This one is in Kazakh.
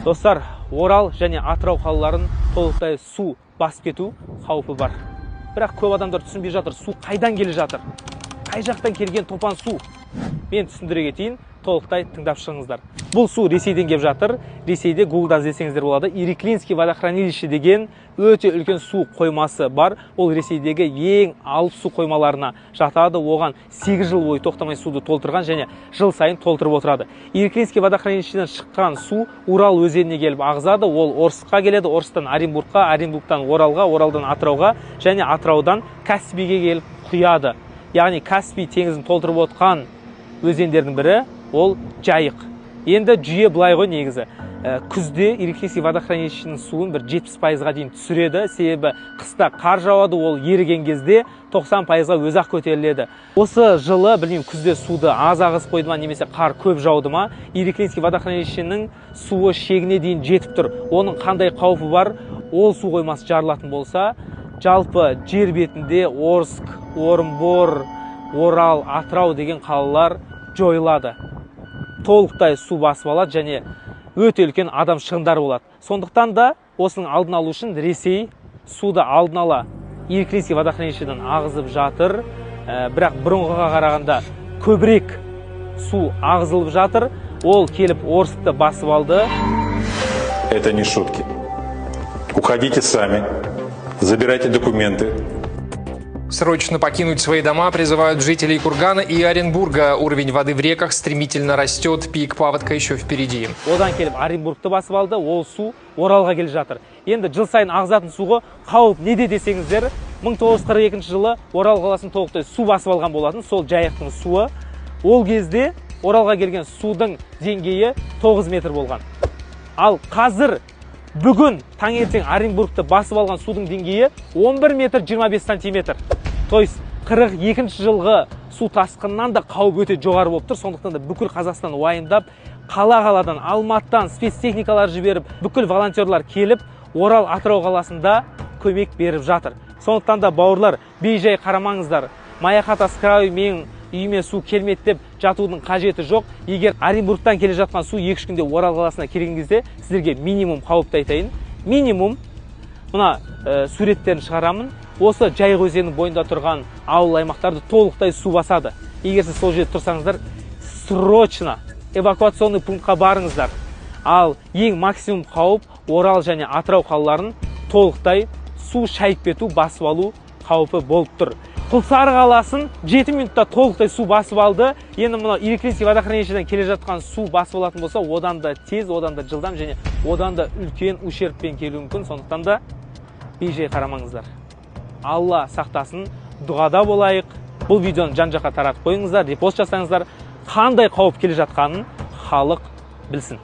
Достар, Орал және Атырау қалаларын толықтай су басып кету қаупі бар. Бірақ көп адамдар түсінбей жатыр, су қайдан келе жатыр? Қай жақтан келген топан су? Мен түсіндіре кетейін, толықтай тыңдап шығыңыздар. Бұл су Ресейден келіп жатыр. Ресейде Гуглдан іздесеңіздер болады. Ириклинский водохранилище деген өте үлкен су қоймасы бар. Ол Ресейдегі ең алып су қоймаларына жатады. Оған 8 жыл бойы тоқтамай суды толтырған және жыл сайын толтырып отырады. Ириклинский водохранилищеден шыққан су Урал өзеніне келіп ағызады. Ол Орскқа келеді, Орстан Оренбургқа, Оренбургтан Оралға, Оралдан Атырауға және Атыраудан Каспийге келіп құяды. Яғни Каспий теңізін толтырып отқан өзендердің бірі ол Жайық. Енді жүйе былай ғой негізі. Күзде Ириклинский водохранилищенің суын бір 70%-ға дейін түсіреді. Себебі қыста қар жауады, ол еріген кезде 90%-ға өзі-ақ көтеріледі. Осы жылы, білмеймін, күзде суды аз ағызып қойды ма, немесе қар көп жауды ма, Ириклинский водохранилищенің суы шегіне дейін жетіп тұр. Оның қандай қаупі бар? Ол су қоймасы жарылатын болса, жалпы жер бетінде Орск, Орынбор, Орал, Атырау деген қалалар жойылады. Толықтай су басып алады және өте үлкен адам шығындары болады. Сондықтан да осының алдын алу үшін Ресей суды алдын ала Ириклинский водохранилищеден ағызып жатыр. Бірақ бұрынғыға қарағанда көбірек су ағызылып жатыр. Ол келіп Орскты басып алды. Это не шутки. Уходите сами, забирайте документы. Срочно покинуть свои дома призывают жителей Кургана и Оренбурга. Уровень воды в реках стремительно растет, пик паводка еще впереди. Одан келіп Оренбургты басып алды, ол су Оралға келіп жатыр. Енді жыл сайын ағызатын суға қауіп неде десеңіздер, 1942 жылы Орал қаласын толықтай су басып алған болатын, сол Жайықтың суы. Ол кезде Оралға келген судың деңгейі 9 метр болған. Ал қазір бүгін таңертең Оренбургты басып алған судың деңгейі 11 метр 25 сантиметр. То есть 42 жылғы су тасқыннан да қауіп өте жоғары болып тұр. Сондықтан да бүкіл Қазақстан уайымдап, қала-қаладан, Алматыдан спецтехникалар жіберіп, бүкіл волонтерлар келіп, Орал, Атырау қаласында көмек беріп жатыр. Сондықтан да бауырлар, бей-жай қарамаңыздар. Маяхата с краю, мен үйіме су келмеді деп жатудың қажеті жоқ. Егер Оренбургтан келе жатқан су 2 күнде Орал қаласына келген кезде сіздерге минимум қауіпті айтайын. Минимум мына суреттерін шығарамын. Осы Жайық өзенінің бойында тұрған ауыл аймақтарды толықтай су басады. Егер сіз сол жерде тұрсаңыздар, срочно эвакуационный пунктқа барыңыздар. Ал ең максимум қауіп Орал және Атырау қалаларын толықтай су шайып кету, басып алу қаупі болып тұр. Құлсары қаласын 7 минутта толықтай су басып алды. Енді мына Ириклинский водохранилищеден келе жатқан су басып алатын болса, одан да тез, одан да жылдам және одан да үлкен ущербпен келуі мүмкін. Сондықтан да бей-жай қарамаңыздар. Алла сақтасын, дұғада болайық. Бұл видеоны жан-жаққа таратып қойыңыздар, репост жасаңыздар. Қандай қауіп келе жатқанын халық білсін.